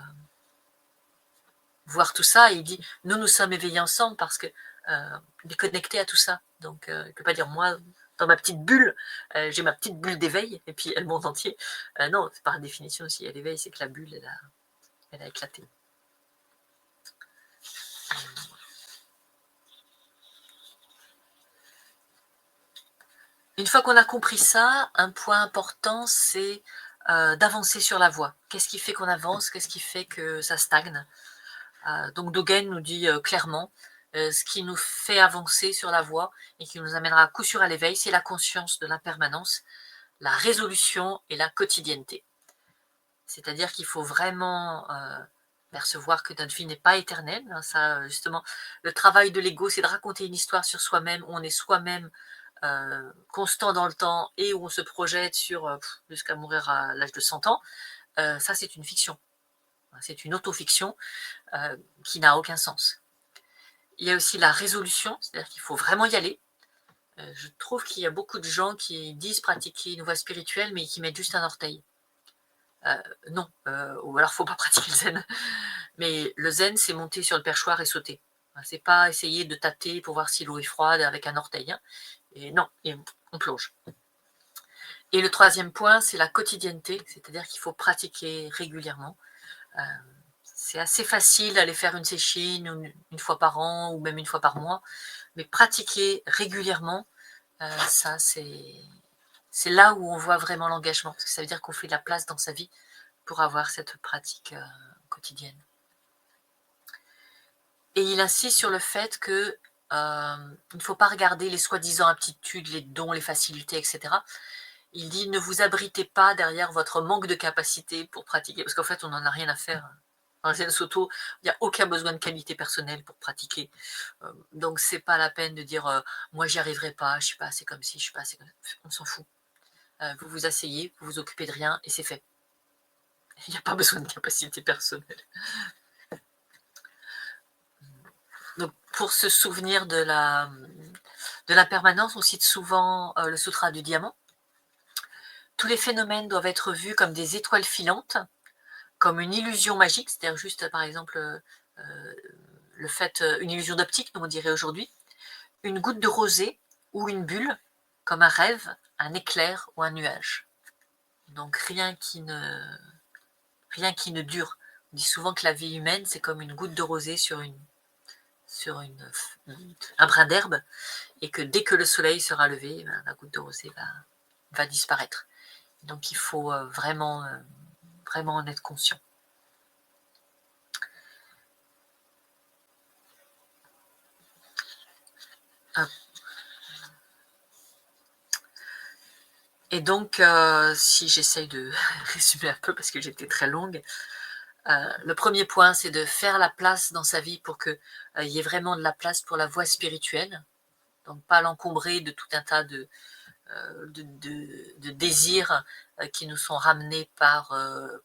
tout ça, et il dit, nous sommes éveillés ensemble parce que il est connecté à tout ça. Donc, il ne peut pas dire, moi, dans ma petite bulle, j'ai ma petite bulle d'éveil, et puis elle monte entier. Non, par définition, s'il y a l'éveil, c'est que la bulle, elle a éclaté. Une fois qu'on a compris ça, un point important, c'est d'avancer sur la voie. Qu'est-ce qui fait qu'on avance? Qu'est-ce qui fait que ça stagne? Donc Dogen nous dit clairement, ce qui nous fait avancer sur la voie et qui nous amènera à coup sûr à l'éveil, c'est la conscience de l'impermanence, la résolution et la quotidienneté. C'est-à-dire qu'il faut vraiment percevoir que notre vie n'est pas éternelle. Ça, justement, le travail de l'ego, c'est de raconter une histoire sur soi-même, où on est soi-même constant dans le temps et où on se projette sur jusqu'à mourir à l'âge de 100 ans. Ça, c'est une fiction. C'est une autofiction qui n'a aucun sens. Il y a aussi la résolution, c'est-à-dire qu'il faut vraiment y aller. Je trouve qu'il y a beaucoup de gens qui disent pratiquer une voie spirituelle, mais qui mettent juste un orteil. Non, ou alors il ne faut pas pratiquer le zen. Mais le zen, c'est monter sur le perchoir et sauter. C'est pas essayer de tâter pour voir si l'eau est froide avec un orteil. Et non, on plonge. Et le troisième point, c'est la quotidienneté, c'est-à-dire qu'il faut pratiquer régulièrement. C'est assez facile d'aller faire une séchine une fois par an ou même une fois par mois, mais pratiquer régulièrement, ça c'est là où on voit vraiment l'engagement, parce que ça veut dire qu'on fait de la place dans sa vie pour avoir cette pratique quotidienne. Et il insiste sur le fait que il ne faut pas regarder les soi-disant aptitudes, les dons, les facilités, etc. Il dit, ne vous abritez pas derrière votre manque de capacité pour pratiquer, parce qu'en fait, on n'en a rien à faire. Dans le Zen Soto, il n'y a aucun besoin de qualité personnelle pour pratiquer. Donc, c'est pas la peine de dire, moi, j'y arriverai pas, je suis pas assez comme ci, je suis pas assez comme ça. On s'en fout. Vous vous asseyez, vous vous occupez de rien, et c'est fait. Il n'y a pas besoin de capacité personnelle. Donc, pour se souvenir de la permanence, on cite souvent le Sutra du Diamant. Tous les phénomènes doivent être vus comme des étoiles filantes, comme une illusion magique, c'est-à-dire juste, par exemple, le fait, une illusion d'optique, comme on dirait aujourd'hui, une goutte de rosée ou une bulle, comme un rêve, un éclair ou un nuage. Donc rien qui ne dure. On dit souvent que la vie humaine, c'est comme une goutte de rosée sur un brin d'herbe, et que dès que le soleil sera levé, la goutte de rosée va disparaître. Donc il faut vraiment en être conscient. Et donc, si j'essaye de résumer un peu, parce que j'étais très longue, le premier point, c'est de faire la place dans sa vie pour qu'il y ait vraiment de la place pour la voie spirituelle, donc pas l'encombrer de tout un tas de de désirs qui nous sont ramenés par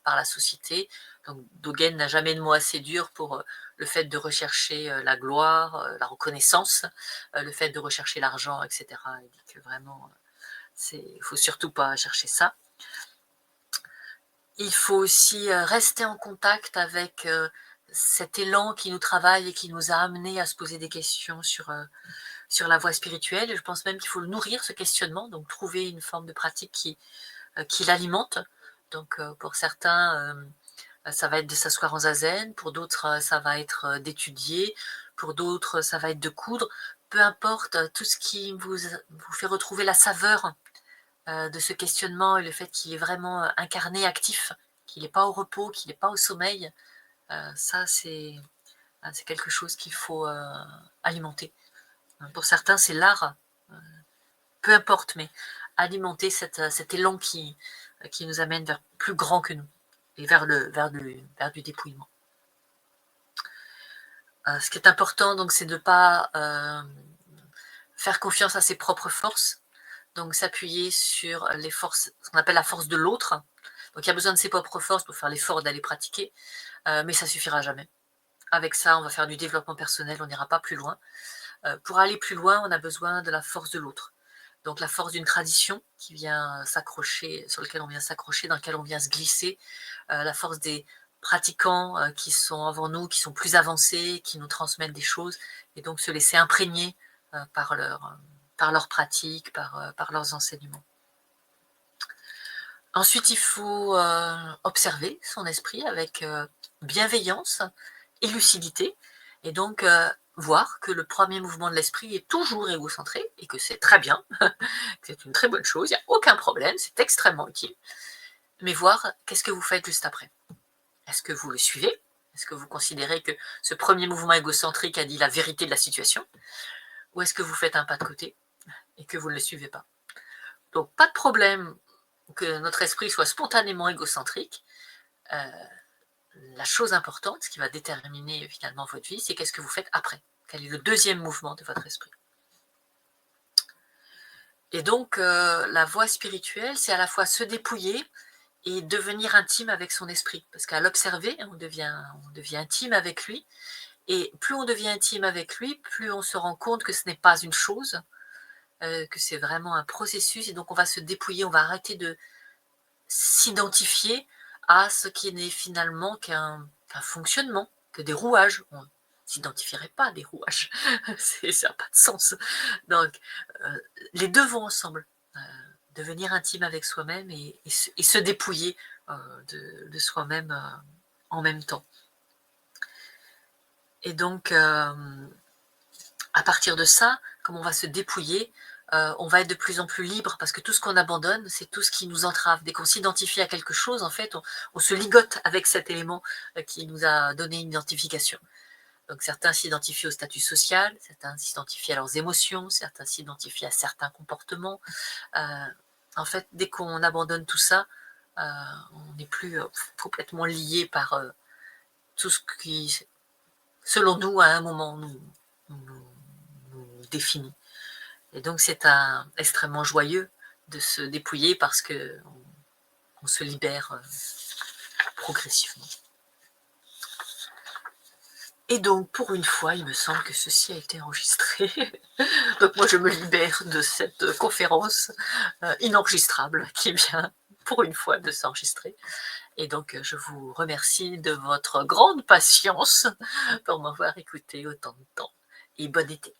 la société. Donc Dogen n'a jamais de mot assez dur pour le fait de rechercher la gloire, la reconnaissance, le fait de rechercher l'argent, etc. Il dit que vraiment, il ne faut surtout pas chercher ça. Il faut aussi rester en contact avec cet élan qui nous travaille et qui nous a amenés à se poser des questions sur la voie spirituelle. Et je pense même qu'il faut le nourrir, ce questionnement, donc trouver une forme de pratique qui l'alimente. Donc pour certains, ça va être de s'asseoir en zazen, pour d'autres, ça va être d'étudier, pour d'autres, ça va être de coudre. Peu importe, tout ce qui vous fait retrouver la saveur de ce questionnement et le fait qu'il est vraiment incarné, actif, qu'il n'est pas au repos, qu'il n'est pas au sommeil, ça c'est quelque chose qu'il faut alimenter. Pour certains, c'est l'art, peu importe, mais alimenter cet élan qui nous amène vers plus grand que nous et vers du dépouillement. Ce qui est important, donc, c'est de ne pas faire confiance à ses propres forces, donc s'appuyer sur les forces, ce qu'on appelle la force de l'autre. Donc il y a besoin de ses propres forces pour faire l'effort d'aller pratiquer, mais ça suffira jamais. Avec ça, on va faire du développement personnel, on n'ira pas plus loin. Pour aller plus loin, on a besoin de la force de l'autre. Donc la force d'une tradition qui vient s'accrocher, sur laquelle on vient s'accrocher, dans laquelle on vient se glisser, la force des pratiquants qui sont avant nous, qui sont plus avancés, qui nous transmettent des choses, et donc se laisser imprégner par leur pratique, par leurs enseignements. Ensuite, il faut observer son esprit avec bienveillance et lucidité, et donc voir que le premier mouvement de l'esprit est toujours égocentré, et que c'est très bien, que c'est une très bonne chose, il n'y a aucun problème, c'est extrêmement utile, mais voir qu'est-ce que vous faites juste après. Est-ce que vous le suivez? Est-ce que vous considérez que ce premier mouvement égocentrique a dit la vérité de la situation? Ou est-ce que vous faites un pas de côté et que vous ne le suivez pas? Donc pas de problème que notre esprit soit spontanément égocentrique. La chose importante, ce qui va déterminer finalement votre vie, c'est qu'est-ce que vous faites après. Quel est le deuxième mouvement de votre esprit? Et donc, la voie spirituelle, c'est à la fois se dépouiller et devenir intime avec son esprit. Parce qu'à l'observer, on devient intime avec lui. Et plus on devient intime avec lui, plus on se rend compte que ce n'est pas une chose, que c'est vraiment un processus. Et donc, on va se dépouiller, on va arrêter de s'identifier à ce qui n'est finalement qu'un fonctionnement, que des rouages. On ne s'identifierait pas à des rouages, ça n'a pas de sens. Donc, les deux vont ensemble, devenir intime avec soi-même et se dépouiller de soi-même en même temps. Et donc, à partir de ça, comme on va se dépouiller, on va être de plus en plus libre, parce que tout ce qu'on abandonne, c'est tout ce qui nous entrave. Dès qu'on s'identifie à quelque chose, en fait, on se ligote avec cet élément qui nous a donné une identification. Donc certains s'identifient au statut social, certains s'identifient à leurs émotions, certains s'identifient à certains comportements. En fait, dès qu'on abandonne tout ça, on n'est plus complètement lié par tout ce qui, selon nous, à un moment, nous définit. Et donc c'est extrêmement joyeux de se dépouiller, parce qu'on se libère progressivement. Et donc pour une fois, il me semble que ceci a été enregistré. Donc moi je me libère de cette conférence inenregistrable qui vient pour une fois de s'enregistrer. Et donc je vous remercie de votre grande patience pour m'avoir écouté autant de temps. Et bon été.